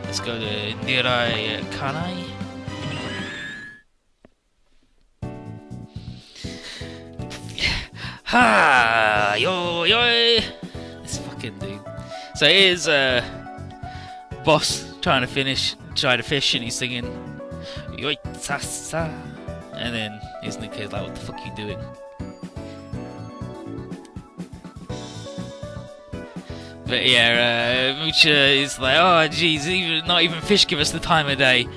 Let's go to Nirai Kanai. Ha! Yo yo! This fucking dude. So here's boss trying to fish, and he's singing yo sa sa, and then his new kid's like, "What the fuck are you doing?" But yeah, Mucha is like, "Oh jeez, not even fish give us the time of day."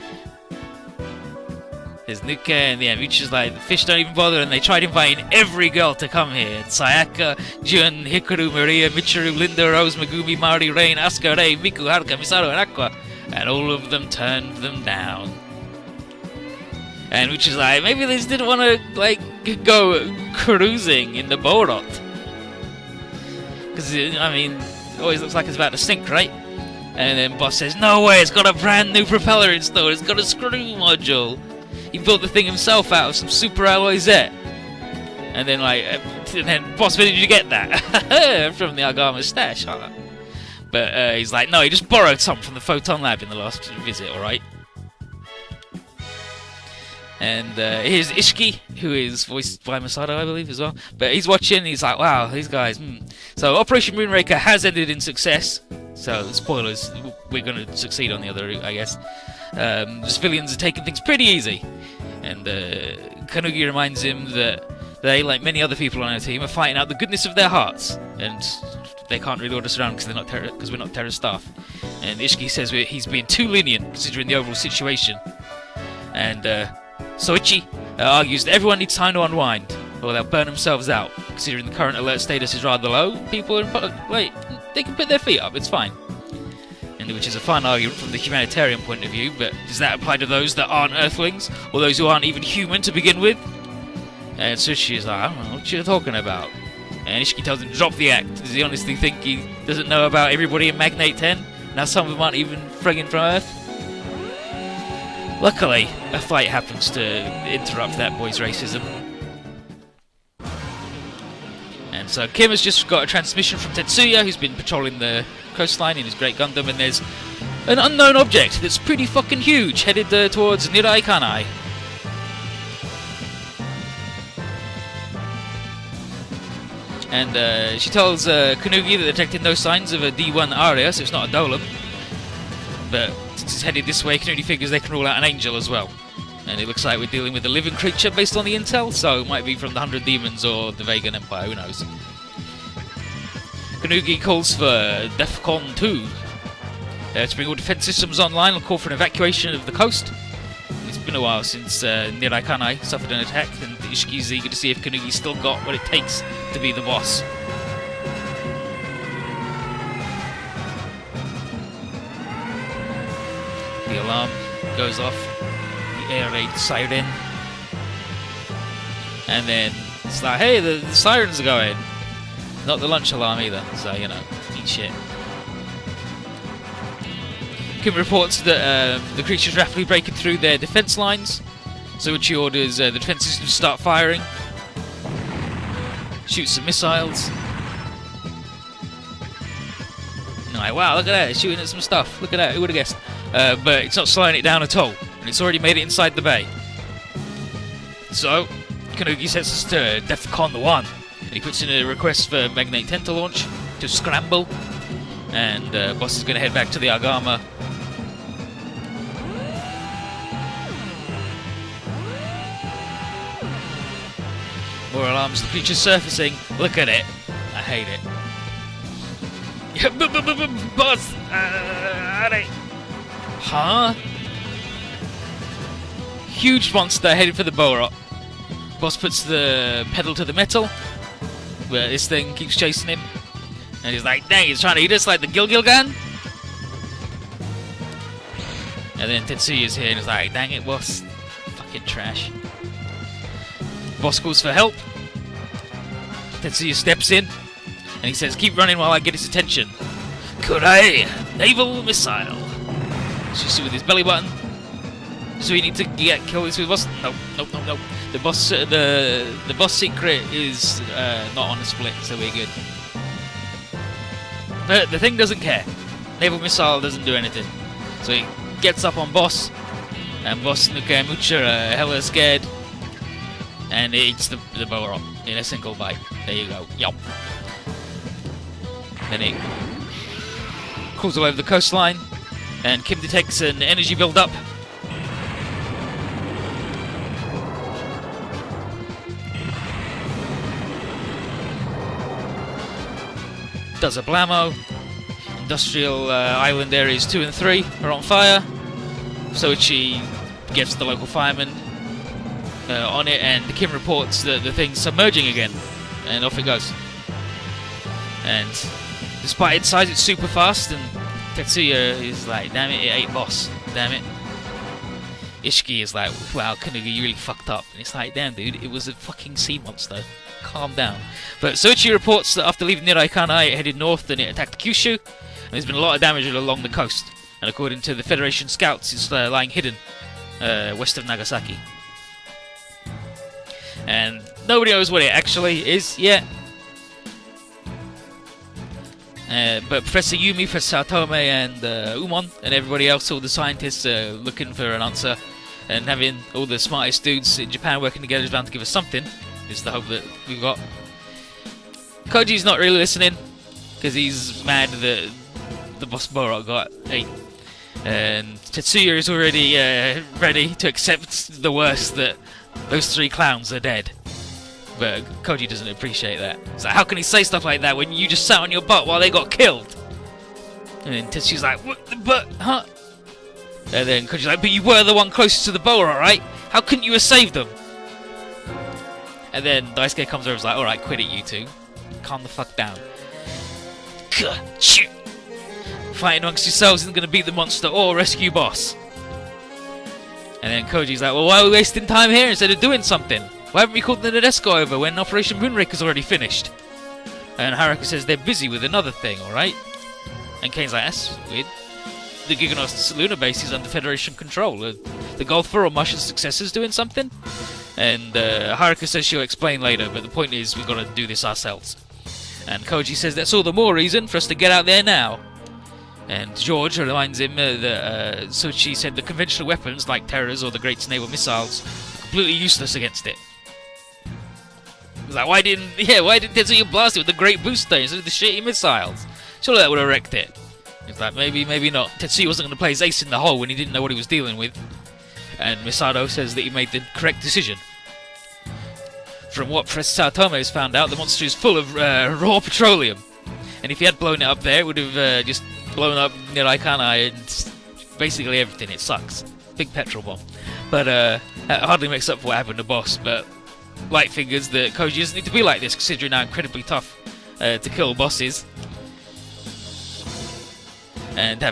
There's Nuka, and yeah, Mucha's like, "The fish don't even bother," and they tried inviting every girl to come here. Sayaka, Jun, Hikaru, Maria, Michiru, Linda, Rose, Megumi, Mari, Rain, Asuka, Rei, Miku, Haruka, Misaru, and Aqua, and all of them turned them down. And Mucha's like, maybe they just didn't want to like go cruising in the Borot, because I mean, it always looks like it's about to sink, right? And then boss says, "No way! It's got a brand new propeller installed. It's got a screw module. He built the thing himself out of some super alloy Z." And then boss, where did you get that? From the Agama stash, huh? But he's like, no, he just borrowed some from the Photon Lab in the last visit, alright? And here's Ishiki, who is voiced by Masato, I believe, as well. But he's watching, he's like, wow, these guys, So Operation Moonraker has ended in success. So, spoilers, we're going to succeed on the other route, I guess. The civilians are taking things pretty easy. And Kanugi reminds him that they, like many other people on our team, are fighting out the goodness of their hearts. And they can't really order us around because we're not terror staff. And Ishiki says he's being too lenient considering the overall situation. And Soichi argues that everyone needs time to unwind, or they'll burn themselves out. Considering the current alert status is rather low, people they can put their feet up, it's fine. And which is a fine argument from the humanitarian point of view, but does that apply to those that aren't Earthlings, or those who aren't even human to begin with? And Sushi is like, I don't know what you're talking about. And Ishiki tells him to drop the act. Does he honestly think he doesn't know about everybody in Magnate 10? Now some of them aren't even friggin' from Earth? Luckily, a fight happens to interrupt that boy's racism. And so Kim has just got a transmission from Tetsuya, who's been patrolling the coastline in his Great Gundam, and there's an unknown object that's pretty fucking huge, headed towards Nirai Kanai. And she tells Kanugi that they detected no signs of a D1 area, so it's not a Dolem. But since it's headed this way, Kanugi figures they can rule out an angel as well. And it looks like we're dealing with a living creature based on the intel, so it might be from the 100 Demons or the Vegan Empire, who knows. Kanugi calls for DEFCON 2 to bring all defense systems online and call for an evacuation of the coast. It's been a while since Nirai Kanai suffered an attack, and Ishiki's eager to see if Kanugi's still got what it takes to be the boss. The alarm goes off, the air raid siren, and then it's like, hey, the sirens are going. Not the lunch alarm either, so you know, eat shit. Kim reports that the creature's rapidly breaking through their defense lines, so she orders the defense system to start firing. Shoots some missiles. Like, wow, look at that, it's shooting at some stuff. Look at that, who would have guessed? But it's not slowing it down at all, and it's already made it inside the bay. So, Kanugi sets us to DEFCON 1, and he puts in a request for Magnate 10 to launch, to scramble, and boss is going to head back to the Agama. More alarms, the creature's surfacing. Look at it. I hate it. Boss! Huh? Huge monster headed for the Borot. Boss puts the pedal to the metal, but this thing keeps chasing him. And he's like, dang, he's trying to eat us like the Gilgilgan? And then Tetsuya's here and he's like, dang it, boss. Fucking trash. Boss calls for help. Tetsuya steps in and he says, keep running while I get his attention. Kurai! Naval missile! Shoots it with his belly button. So we need to kill this with boss. No. The boss secret is not on a split, so we're good. But the thing doesn't care. naval missile doesn't do anything. So he gets up on Boss, and Boss Nuka and Mucha are hella scared, and it eats the boa up in a single bite. There you go. Yup. Then it crawls all over the coastline, and Kim detects an energy build-up. Does a blammo. Industrial island areas 2 and 3 are on fire. Soichi gets the local firemen on it, and Kim reports that the thing's submerging again, and off it goes. And despite its size, it's super fast, and Tetsuya is like, damn it, it ate Boss, damn it. Ishiki is like, wow, Kanuga, you really fucked up. And it's like, damn dude, it was a fucking sea monster. Calm down. But Soichi reports that after leaving Niraikanai, it headed north and it attacked Kyushu, and there's been a lot of damage along the coast. And according to the Federation scouts, it's lying hidden west of Nagasaki. And nobody knows what it actually is yet. But Professor Yumi, Professor Satome, and Umon, and everybody else, all the scientists, are looking for an answer. And having all the smartest dudes in Japan working together is bound to give us something, is the hope that we've got. Koji's not really listening, because he's mad that the boss Borok got 8. And Tetsuya is already ready to accept the worst, that those 3 clowns are dead. But Koji doesn't appreciate that. It's like, how can he say stuff like that when you just sat on your butt while they got killed? And then Tetsuya's like, what? But, huh? And then Koji's like, but you were the one closest to the boa, alright? How couldn't you have saved them? And then Daisuke comes over and is like, alright, quit it, you two. Calm the fuck down. Shoot! Fighting amongst yourselves isn't going to beat the monster or rescue Boss. And then Koji's like, well, why are we wasting time here instead of doing something? Why haven't we called the Nadesco over when Operation Moonraker's already finished? And Haruka says they're busy with another thing, alright? And Kane's like, that's weird. The Giganos lunar base is under Federation control. The Golfer or Martian successors doing something? And Haruka says she'll explain later, but the point is we've got to do this ourselves. And Koji says that's all the more reason for us to get out there now. And George reminds him that Soichi said the conventional weapons, like Terrors or the Great Naval Missiles, are completely useless against it. He's like, why didn't Tetsuya blast it with the Great Booster instead of the shitty missiles? Surely that would have wrecked it. He's like, maybe not. Tetsuya wasn't going to play his ace in the hole when he didn't know what he was dealing with. And Misato says that he made the correct decision. From what Professor Satome has found out, the monster is full of raw petroleum. And if he had blown it up there, it would have just blown up Niraikanai and basically everything. It sucks. Big petrol bomb. But that hardly makes up for what happened to Boss. But Light figures that Koji doesn't need to be like this, considering how incredibly tough to kill bosses. And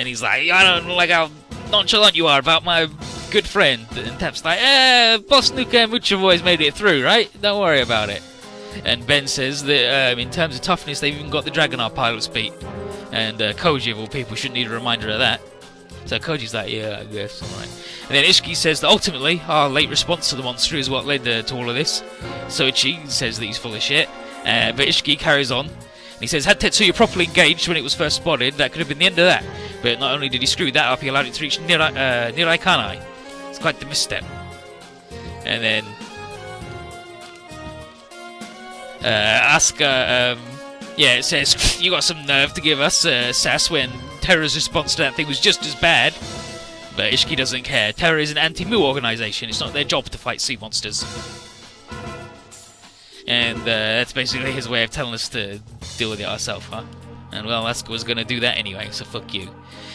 he's like, I don't like how nonchalant you are about my good friend. And Tap's like, Boss Nuka and Mucha Boys made it through, right? Don't worry about it. And Ben says that in terms of toughness, they've even got the Dragonar pilots beat. And Koji, of all people, shouldn't need a reminder of that. So Koji's like, yeah, I guess, alright. And then Ishiki says that ultimately, our late response to the monster is what led to all of this. Soichi says that he's full of shit. But Ishiki carries on. And he says, had Tetsuya properly engaged when it was first spotted, that could have been the end of that. But not only did he screw that up, he allowed it to reach Niraikanai. It's quite the misstep. And then Asuka, it says, you got some nerve to give us sass when Terra's response to that thing was just as bad. But Ishiki doesn't care. Terra is an anti-Mu organisation. It's not their job to fight sea monsters. And that's basically his way of telling us to deal with it ourselves, huh? And well, Asuka was going to do that anyway, so fuck you.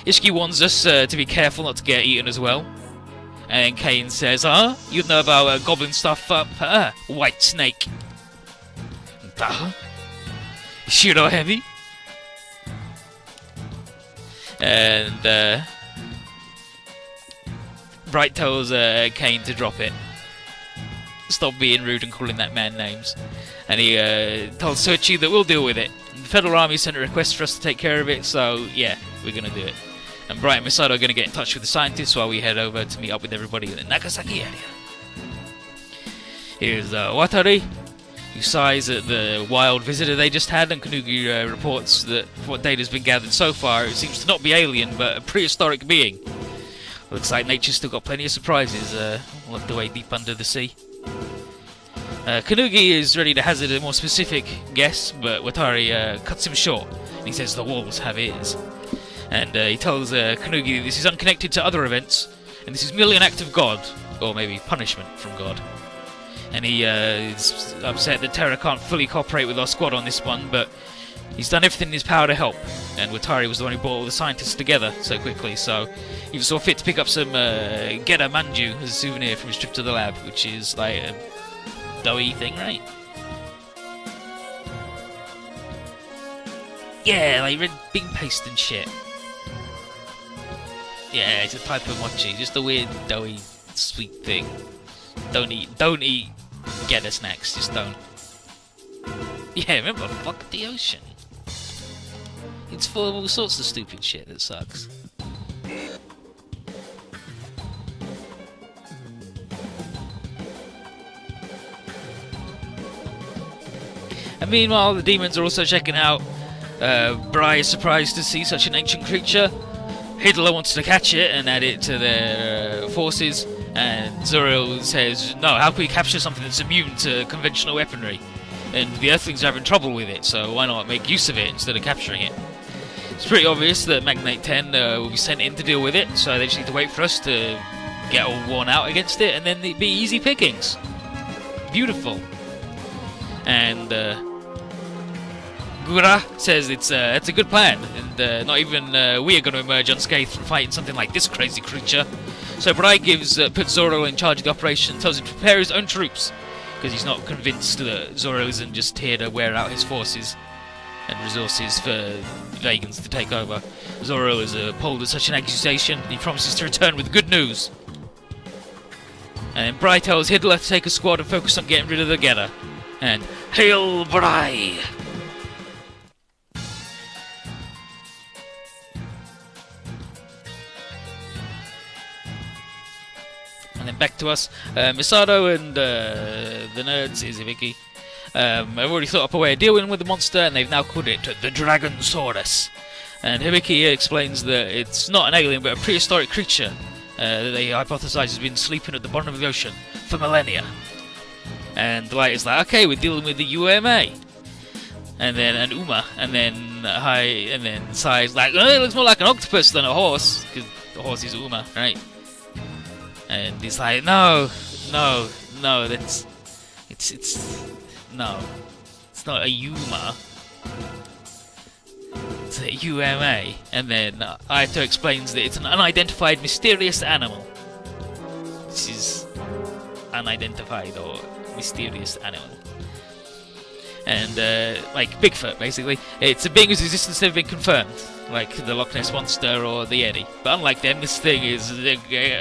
Ishiki warns us to be careful not to get eaten as well. And Kane says, you'd know about goblin stuff up, White Snake. Shiro heavy. And Bright tells Kane to drop it. Stop being rude and calling that man names. And he tells Soichi that we'll deal with it. And the Federal Army sent a request for us to take care of it, so yeah, we're gonna do it. And Bright and Misato are gonna get in touch with the scientists while we head over to meet up with everybody in the Nagasaki area. Here's Watari, who sighs at the wild visitor they just had, and Kanugi reports that what data's been gathered so far, it seems to not be alien, but a prehistoric being. Looks like nature's still got plenty of surprises locked away deep under the sea. Kanugi is ready to hazard a more specific guess, but Watari cuts him short, and he says the walls have ears. And he tells Kanugi that this is unconnected to other events, and this is merely an act of God, or maybe punishment from God. And he is upset that Terra can't fully cooperate with our squad on this one, but he's done everything in his power to help. And Watari was the one who brought all the scientists together so quickly, so he was saw fit to pick up some Geta Manju as a souvenir from his trip to the lab, which is like a doughy thing, right? Yeah, like red bean paste and shit. Yeah, it's a type of mochi, just a weird, doughy, sweet thing. Don't eat Geta snacks, just don't. Yeah, remember, fuck the ocean. It's full of all sorts of stupid shit that sucks. And meanwhile, the demons are also checking out. Bry is surprised to see such an ancient creature. Hitler wants to catch it and add it to their forces, and Zuriel says, no, how can we capture something that's immune to conventional weaponry? And the Earthlings are having trouble with it, so why not make use of it instead of capturing it? It's pretty obvious that Magnate 10 will be sent in to deal with it, so they just need to wait for us to get all worn out against it, and then it'd be easy pickings. Beautiful. And Gura says it's a good plan, and not even we are going to emerge unscathed from fighting something like this crazy creature. So Brai puts Zoro in charge of the operation, tells him to prepare his own troops, because he's not convinced that Zoro isn't just here to wear out his forces and resources for Vegans to take over. Zoro is appalled at such an accusation, and he promises to return with good news. And then Brai tells Hitler to take a squad and focus on getting rid of the Geta. And Hail Brai! And then back to us, Misato and the nerds, Izabiki, have already thought up a way of dealing with the monster, and they've now called it the Dragonsaurus. And Hibiki explains that it's not an alien, but a prehistoric creature that they hypothesize has been sleeping at the bottom of the ocean for millennia. And the light is like, okay, we're dealing with the UMA. And then Uma, and then Sai's like, oh, it looks more like an octopus than a horse, because the horse is Uma, right? And he's like, no, that's, no, it's not a Yuma, it's a UMA. And then Aito explains that it's an unidentified mysterious animal. This is unidentified or mysterious animal. And like Bigfoot, basically, it's a being whose existence has never been confirmed, like the Loch Ness Monster or the Yeti. But unlike them, this thing is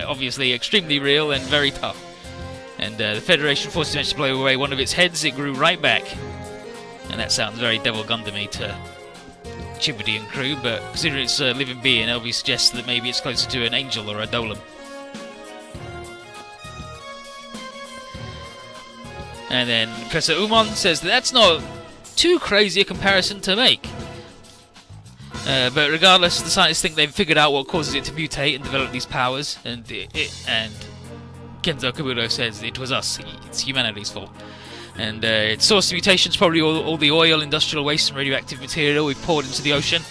obviously extremely real and very tough. And the Federation forces managed to blow away one of its heads, it grew right back. And that sounds very Devil Gundam-y to Chibody and crew, but considering it's a living being, Elvi suggests that maybe it's closer to an angel or a Dolem. And then Professor Umon says that that's not too crazy a comparison to make. But regardless, the scientists think they've figured out what causes it to mutate and develop these powers, and Kenzo Kabuto says it was us, it's humanity's fault. And its source of mutations probably all the oil, industrial waste and radioactive material we've poured into the ocean.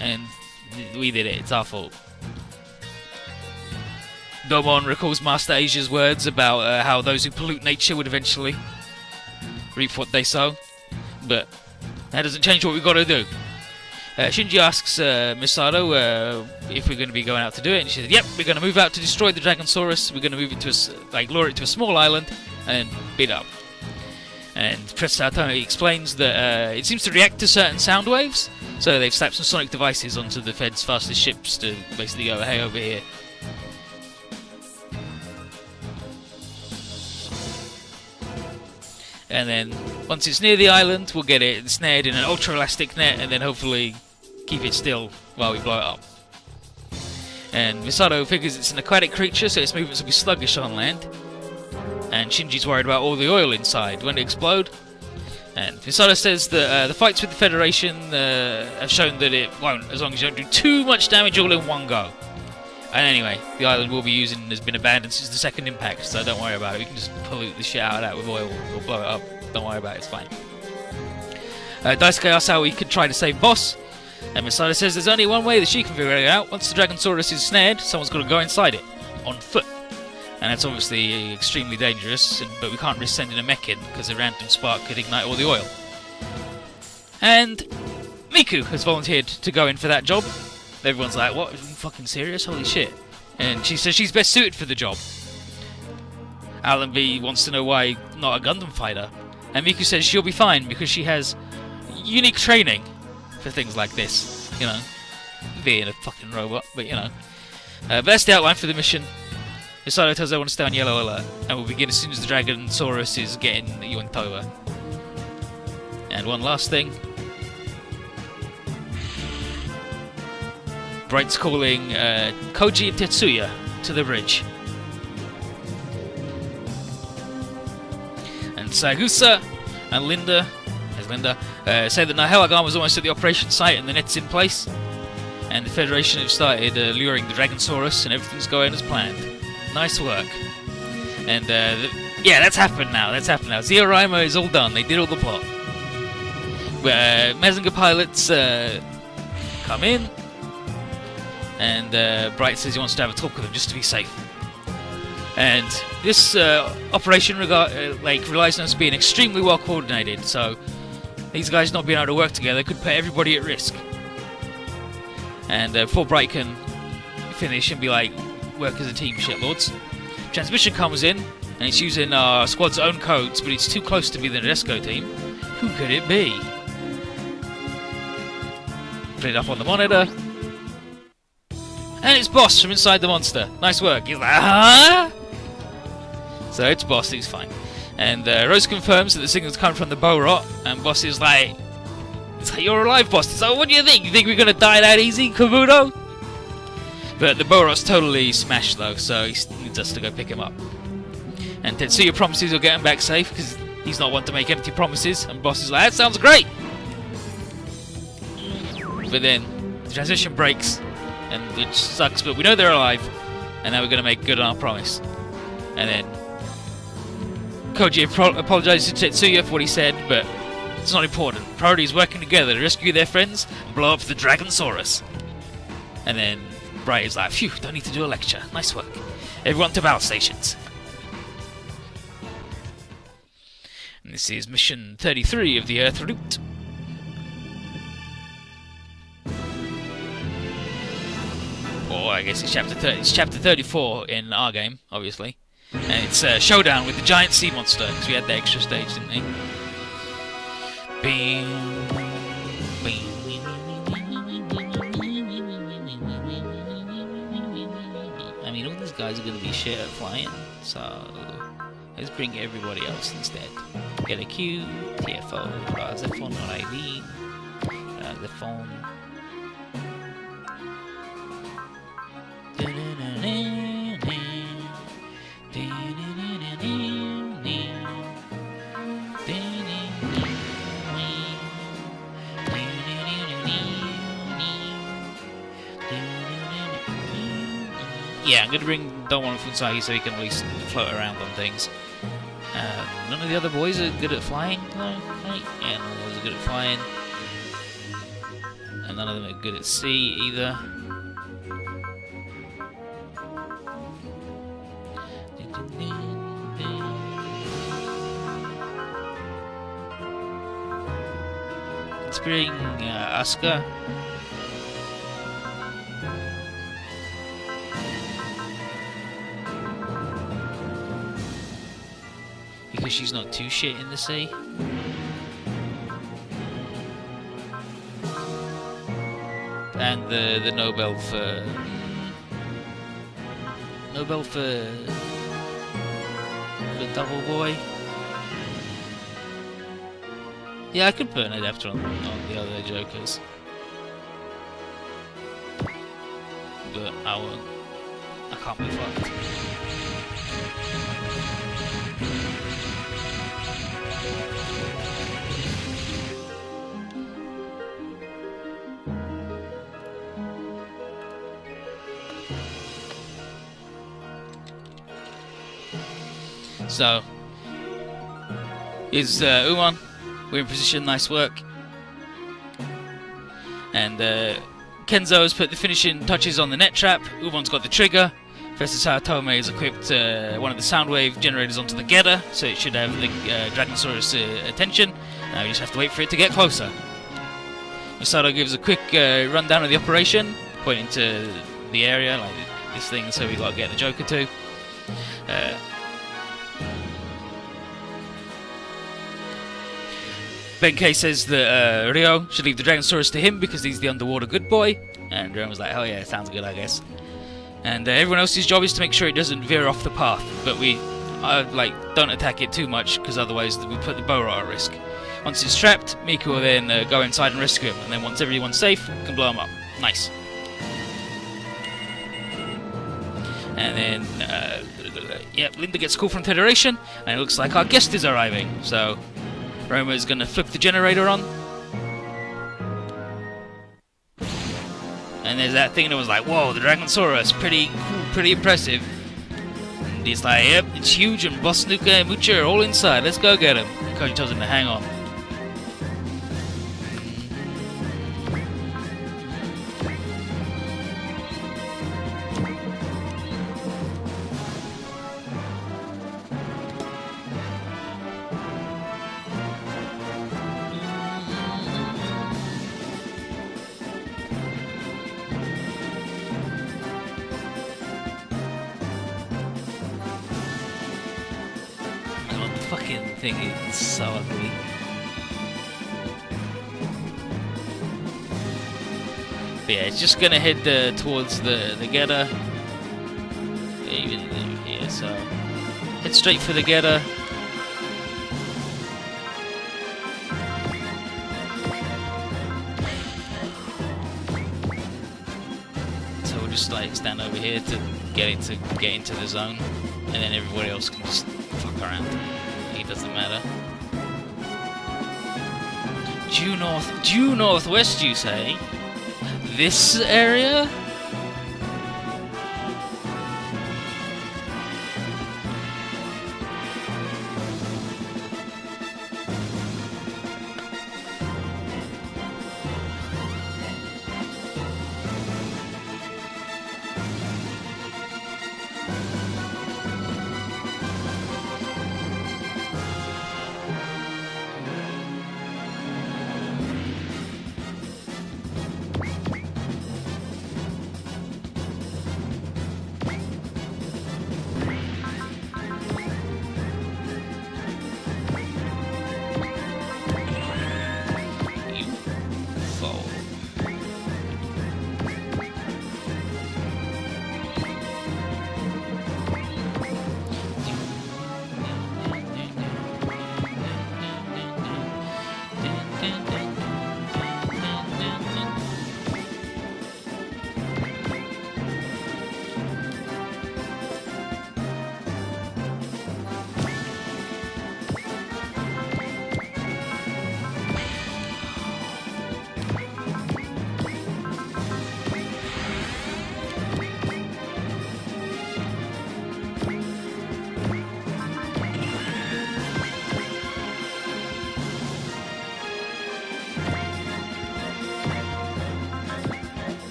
And we did it, it's our fault. Domon recalls Master Asia's words about how those who pollute nature would eventually reap what they sow. But that doesn't change what we've got to do. Shinji asks Misato if we're going to be going out to do it, and she says, yep, we're going to move out to destroy the Dragonsaurus, we're going to move it to lure it to a small island, and beat it up. And Professor Satomi explains that it seems to react to certain sound waves, so they've slapped some sonic devices onto the Fed's fastest ships to basically go, hey, over here. And then, once it's near the island, we'll get it snared in an ultra-elastic net, and then hopefully keep it still while we blow it up. And Misato figures it's an aquatic creature, so its movements will be sluggish on land. And Shinji's worried about all the oil inside. When it explode, And Misada says that the fights with the Federation have shown that it won't, as long as you don't do too much damage all in one go. And anyway, the island we'll be using has been abandoned since the second impact, so don't worry about it. We can just pollute the shit out of that with oil or blow it up. Don't worry about it, it's fine. Daisuke asks how we could try to save Boss, and Misada says there's only one way that she can figure it out. Once the Dragonsaurus is snared, someone's got to go inside it, on foot. And that's obviously extremely dangerous, but we can't risk sending a mech in, because a random spark could ignite all the oil. And Miku has volunteered to go in for that job. Everyone's like, what, are you fucking serious? Holy shit. And she says she's best suited for the job. Alan B wants to know why not a Gundam fighter. And Miku says she'll be fine, because she has unique training for things like this. You know, being a fucking robot, but you know. But that's the outline for the mission. Misada tells everyone to stay on yellow alert, and we'll begin as soon as the Dragonsaurus is getting yoinked over. And one last thing. Bright's calling Koji and Tetsuya to the bridge. And Sagusa and Linda, say that Nahelagan was almost at the operation site and the net's in place. And the Federation have started luring the Dragonsaurus, and everything's going as planned. Nice work. And yeah, that's happened now. Zeoraima is all done. They did all the plot. Mazinger pilots come in, and Bright says he wants to have a talk with them just to be safe. And this operation relies on us being extremely well coordinated. So these guys not being able to work together could put everybody at risk. And before Bright can finish and be like, work as a team, shitlords, transmission comes in, and it's using our squad's own codes, but it's too close to be the Nadesco team. Who could it be? Put it up on the monitor, and it's Boss from inside the monster. Nice work. He's like, huh? So it's Boss, he's fine. And Rose confirms that the signal's coming from the bow rot, and Boss is like, you're alive, Boss. So what do you think? You think we're gonna die that easy, Kabuto? But the Borot's totally smashed though, so he needs us to go pick him up. And Tetsuya promises he'll get him back safe, because he's not one to make empty promises, and Boss is like, that sounds great! But then, the transition breaks, and which sucks, but we know they're alive, and now we're going to make good on our promise. And then, Koji apologizes to Tetsuya for what he said, but it's not important. Priority is working together to rescue their friends and blow up the Dragonsaurus. And then, Bright is like, phew, don't need to do a lecture. Nice work. Everyone to battle stations. And this is mission 33 of the Earth route. Or I guess it's chapter 34 in our game, obviously. And it's a showdown with the giant sea monster, because we had the extra stage, didn't we? Bing, bing. I mean, all these guys are going to be shit at flying, so let's bring everybody else instead. Get a Q, TFO, Zephon, or IV, Zephon. Yeah, I'm going to bring Domo Funsagi so he can at least float around on things. None of the other boys are good at flying, though, right? Yeah, none of those are good at flying. And none of them are good at sea, either. Let's bring Asuka. Because she's not too shit in the sea. And the Nobel for the Double Boy. Yeah, I could put an adapter on the other Jokers, but I won't. I can't be fucked. So, is Uman. We're in position, nice work. And Kenzo has put the finishing touches on the net trap. Uman's got the trigger. Professor Saotome has equipped one of the soundwave generators onto the Gedda, so it should have the Dragonsaurus attention. Now we just have to wait for it to get closer. Masato gives a quick rundown of the operation, pointing to the area, like this thing, so we got to get the Joker to. Benkei says that Ryo should leave the Dragonsaurus to him because he's the underwater good boy, and Ryo was like, "Hell yeah, sounds good, I guess." And everyone else's job is to make sure it doesn't veer off the path, but we don't attack it too much because otherwise we put the Bora at risk. Once it's trapped, Miku will then go inside and rescue him, and then once everyone's safe, we can blow him up. Nice. And then, yep, Linda gets a call from Federation, and it looks like our guest is arriving. So, Roma is going to flip the generator on. And there's that thing that was like, whoa, the Dragonsaurus, pretty cool, pretty impressive. And he's like, yep, it's huge, and Boss Nuka and Mucha are all inside, let's go get him. And Koji tells him to hang on. Fucking thing is so ugly. But yeah, it's just gonna head towards the Gedda. Even here, so head straight for the Gedda. So we'll just like stand over here to get into the zone, and then everybody else can just fuck around. It doesn't matter. Due northwest, you say? This area?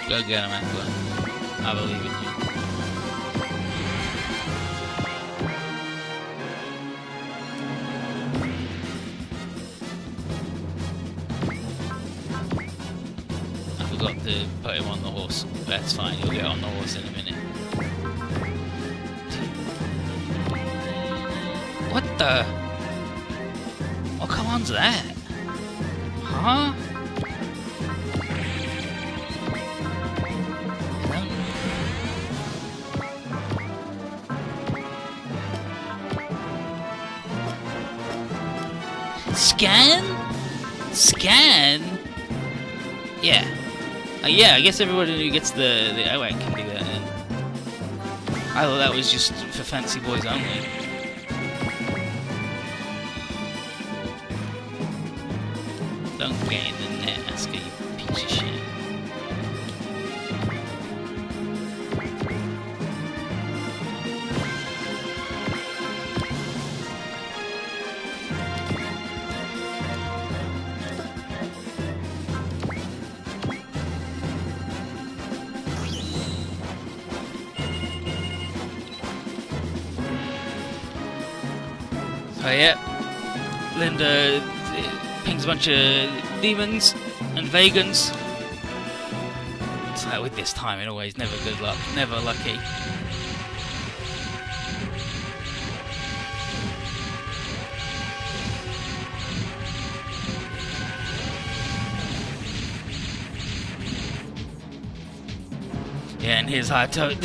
Go get him, Aqua. I believe in you. I forgot to put him on the horse. That's fine, he'll get on the horse in a minute. What the? What command's that? Huh? Scan? Scan? Yeah. Yeah, I guess everybody who gets the OAC can do that then. I thought that was just for fancy boys only. Don't get in the net, Asuka, you piece of shit. Oh yeah, Linda pings a bunch of demons and vegans. It's like with this timing, always never good luck, never lucky. Yeah, and here's Hayato.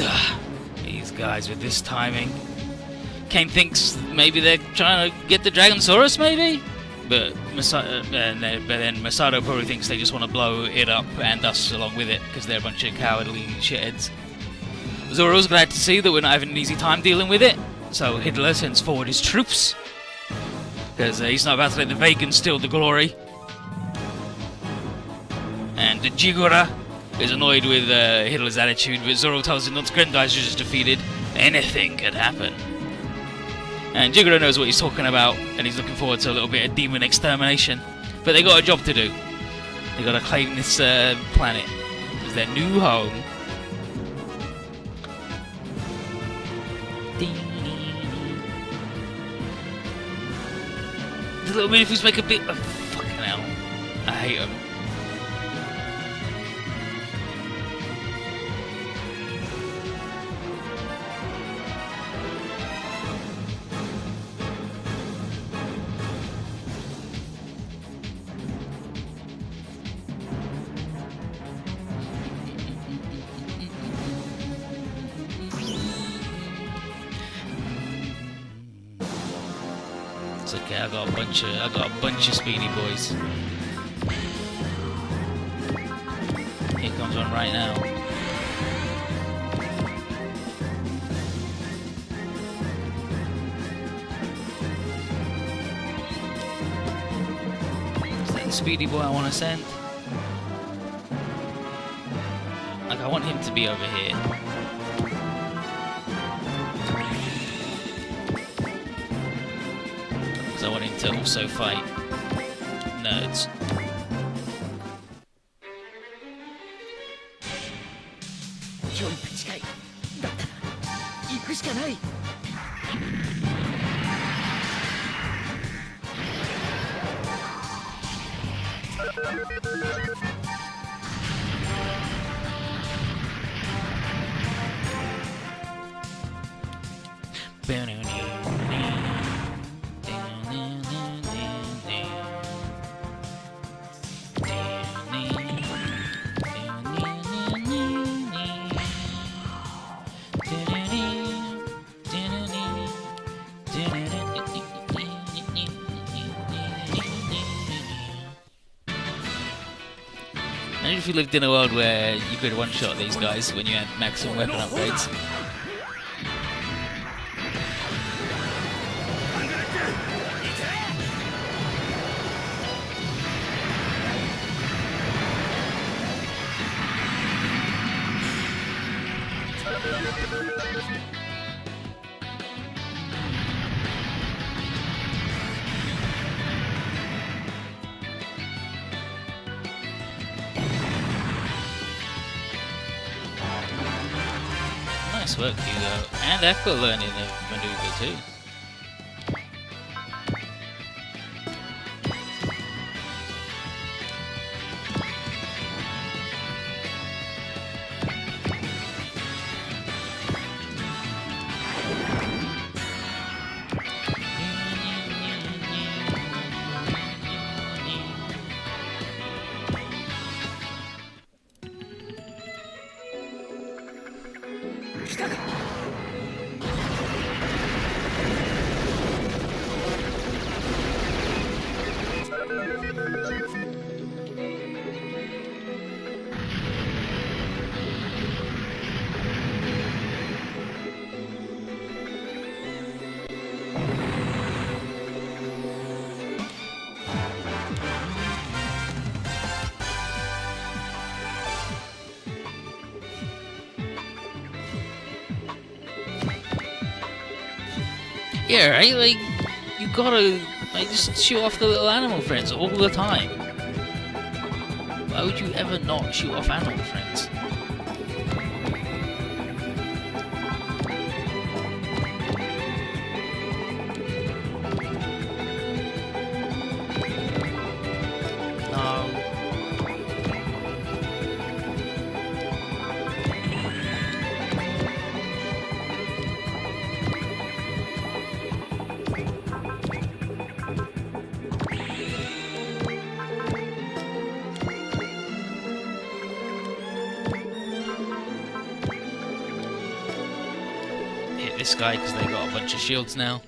These guys with this timing. Kane thinks maybe they're trying to get the Dragonsaurus, maybe? But then Masato probably thinks they just want to blow it up and us along with it, because they're a bunch of cowardly shitheads. Zoro's glad to see that we're not having an easy time dealing with it, so Hitler sends forward his troops, because he's not about to let the Vegans steal the glory. And Jigura is annoyed with Hitler's attitude, but Zoro tells him once Grendizer is defeated, anything can happen. And Jigoro knows what he's talking about, and he's looking forward to a little bit of demon extermination. But they got a job to do. They got to claim this planet as their new home. The little minifigs make a bit of fucking hell. I hate them. It's okay, I got a bunch of speedy boys. Here comes one right now. Is that the speedy boy I want to send? Like, I want him to be over here. I want him to also fight nerds. Imagine if you lived in a world where you could one-shot these guys when you had maximum weapon upgrades. Nice work, Hugo. And Echo learning the maneuver too. Yeah, right? Like, you gotta, like, just shoot off the little animal friends all the time. Why would you ever not shoot off animal friends? No. Hit this guy because they got a bunch of shields now.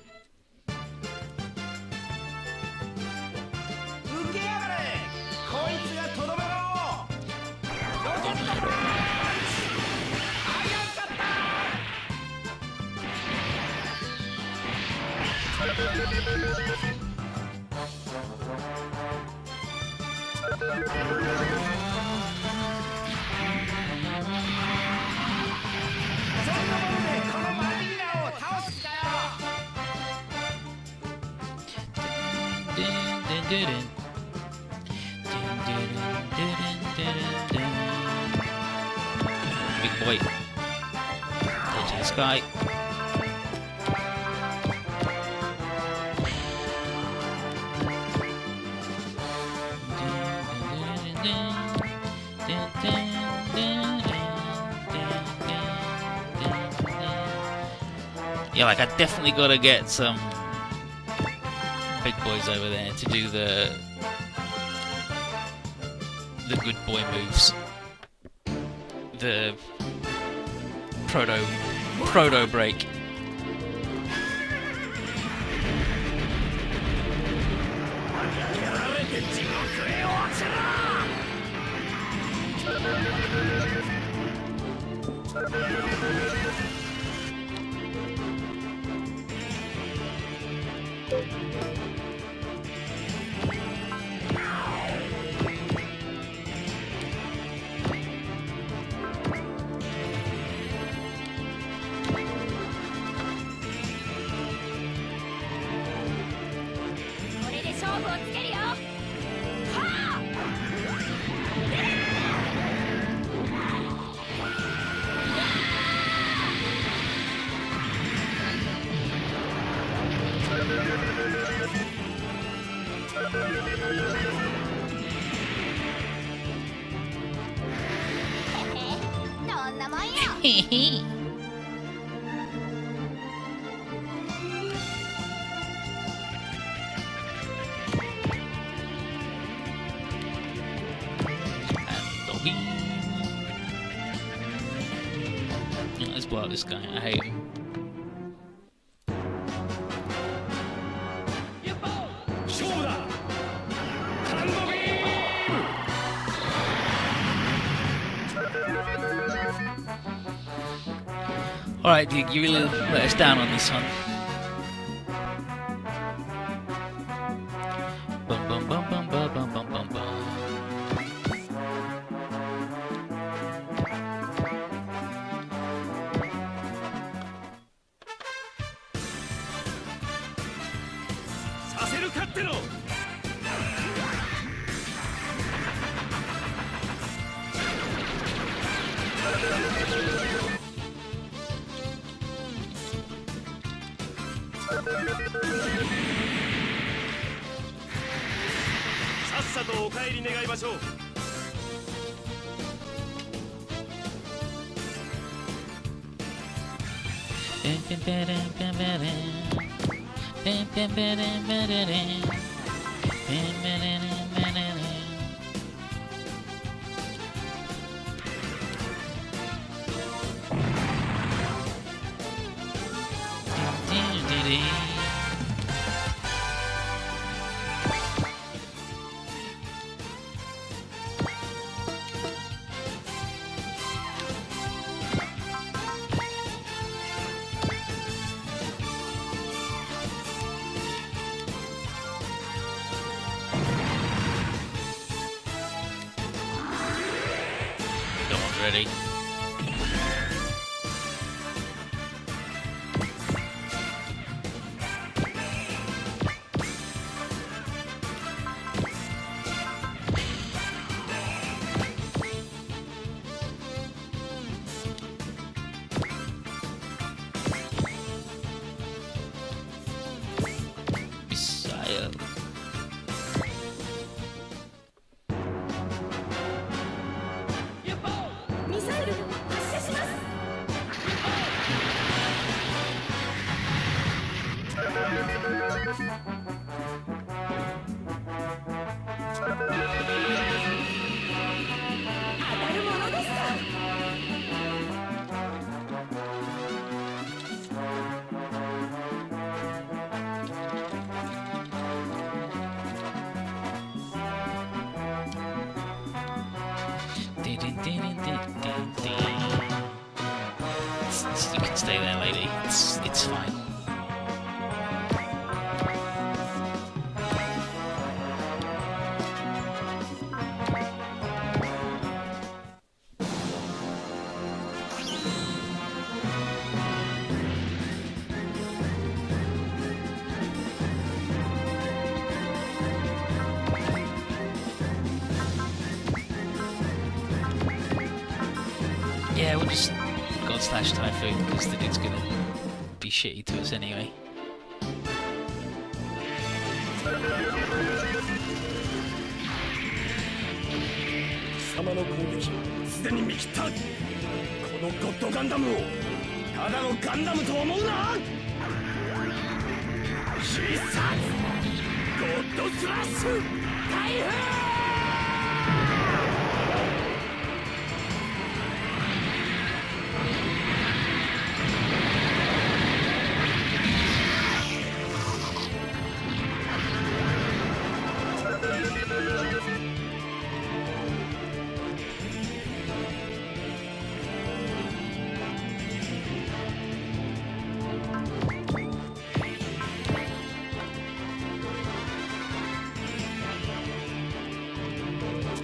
Big boy. Go to this guy. Yeah, like I definitely gotta get some big boys over there to do the good boy moves. The proto break. Let's blow up this guy. I hate him. Alright, dude, you really let us down on this one. Bum bum bum bum bum bum bum bum bum. Ready. You can stay there, lady. It's fine. Yeah, we'll just God slash Typhoon because the dude's gonna be shitty to us anyway.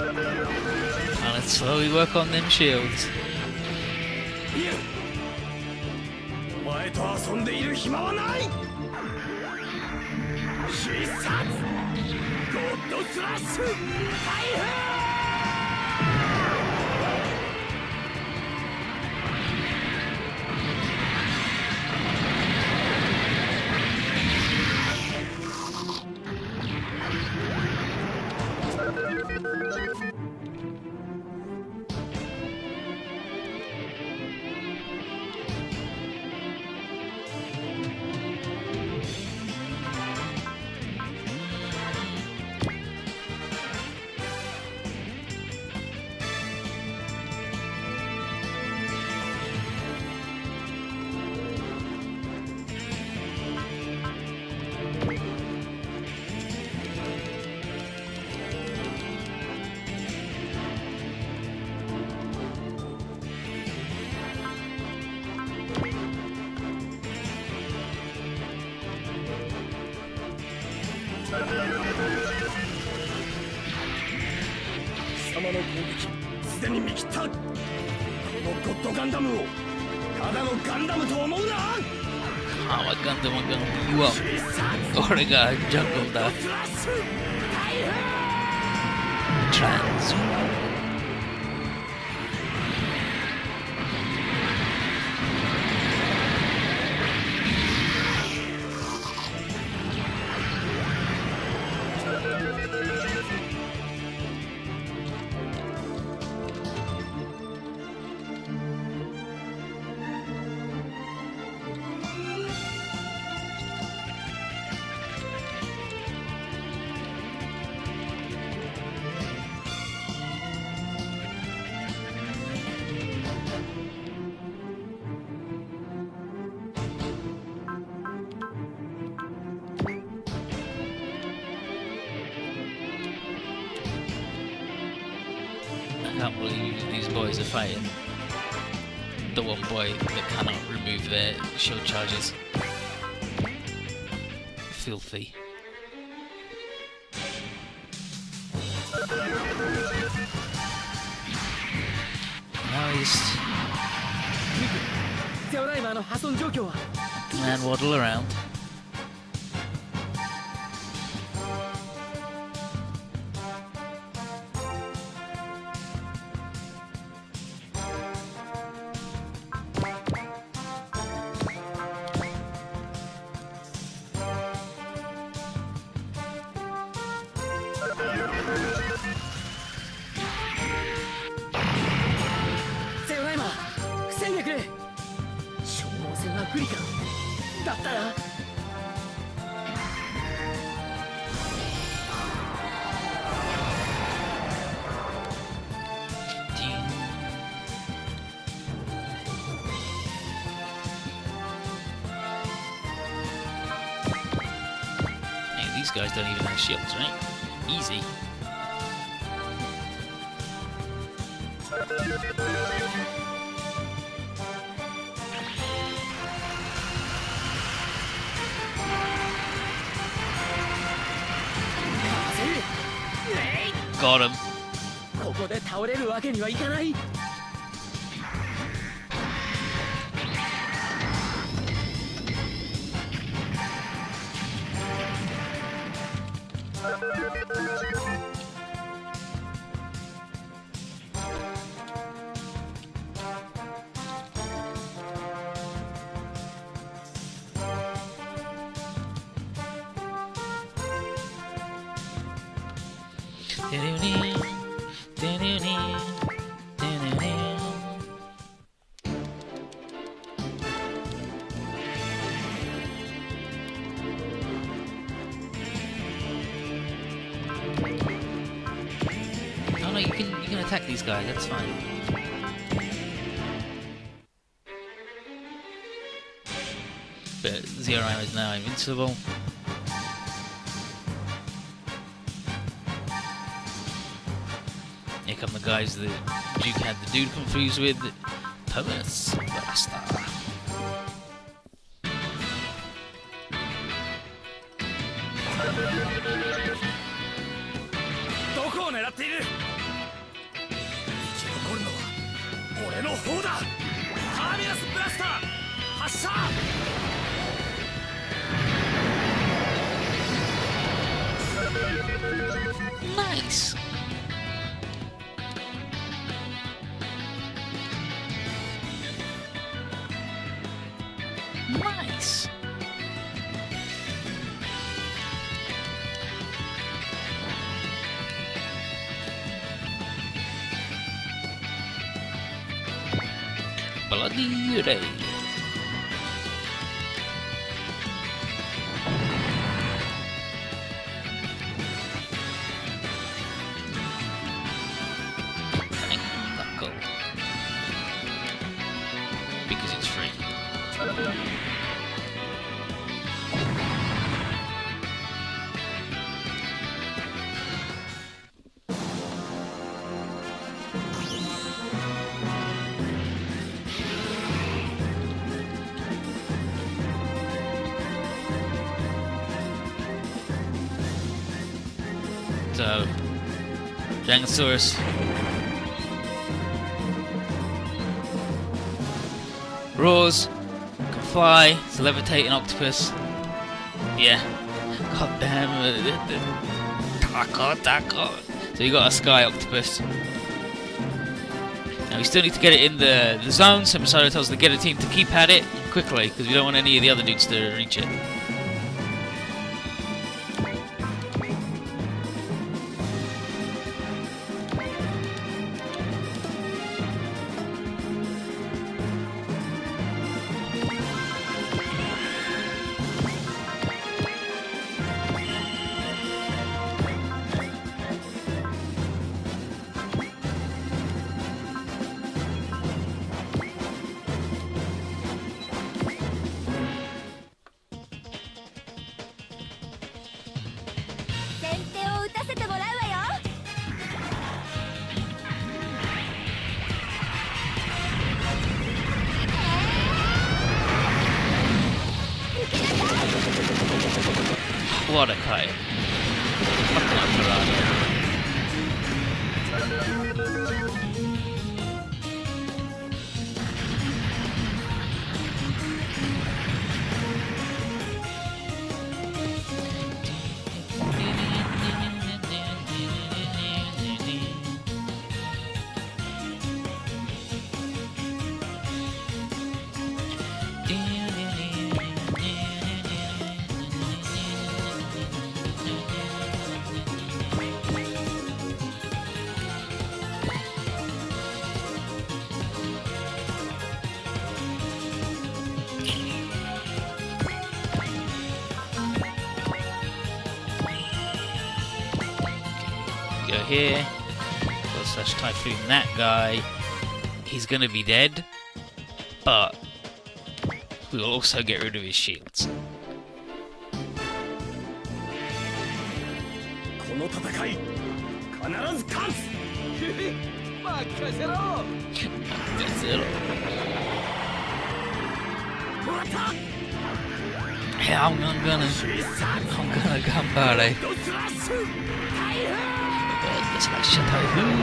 And let's slowly work on them shields. Oh, a Gundam, I'm gonna beat you up. Orega, jungle da. Trans. I can't believe these boys are fighting the one boy that cannot remove their shield charges. Filthy. Nice. And waddle around. These guys don't even have shields, right? Easy. Got him. ここで倒れるわけにはいかない。 Oh no, you can attack these guys. That's fine. But Zero Arm is now invincible. Here come the guys that Duke had the dude confused with. Thomas Blaster. どこを狙っている。生き残るのは俺の方だ。ターミナスブラスター発射。 Nice. Nice. Bloody Ray. Because it's free. So, Gigantosaurus. Roars, can fly, it's a levitating octopus. Yeah. God damn it. Taco. So you got a sky octopus. Now we still need to get it in the zone, so Masato tells the Getter team to keep at it quickly, because we don't want any of the other dudes to reach it. What a kite. Fucking up Go here. Go slash typhoon that guy. He's gonna be dead, but we will also get rid of his shields. この戦い必ず勝つ。Yeah, I'm gonna gambare. Slash typhoon.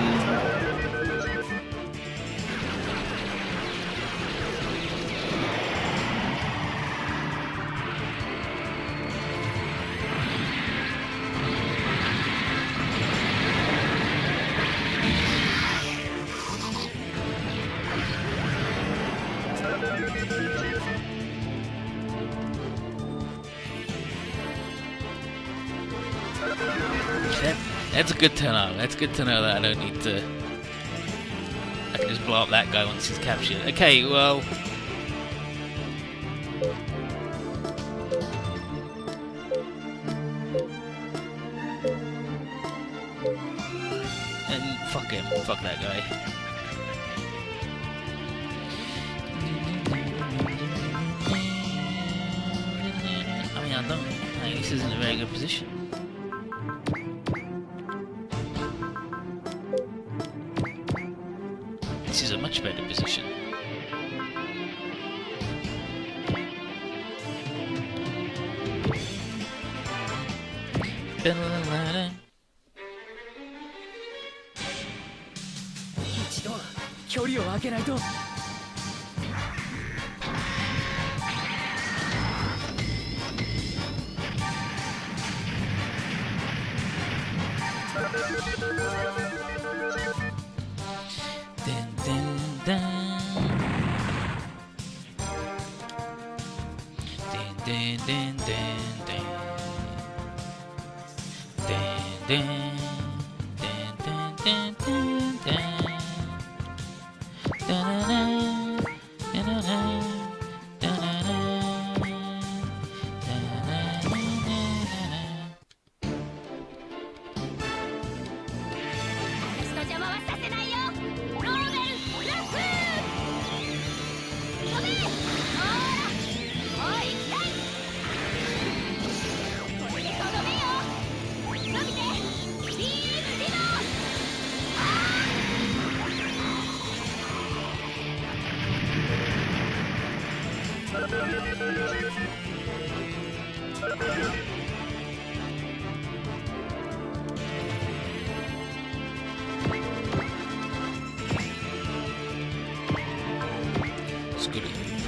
That's a good to know. That's good to know that I don't need to. I can just blow up that guy once he's captured. Okay, well. And fuck him. Fuck that guy. I mean, I think this isn't a very good position. This is a much better position.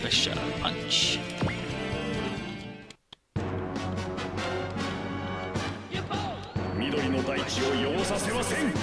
Pressure punch. Midoriの大地を汚させません。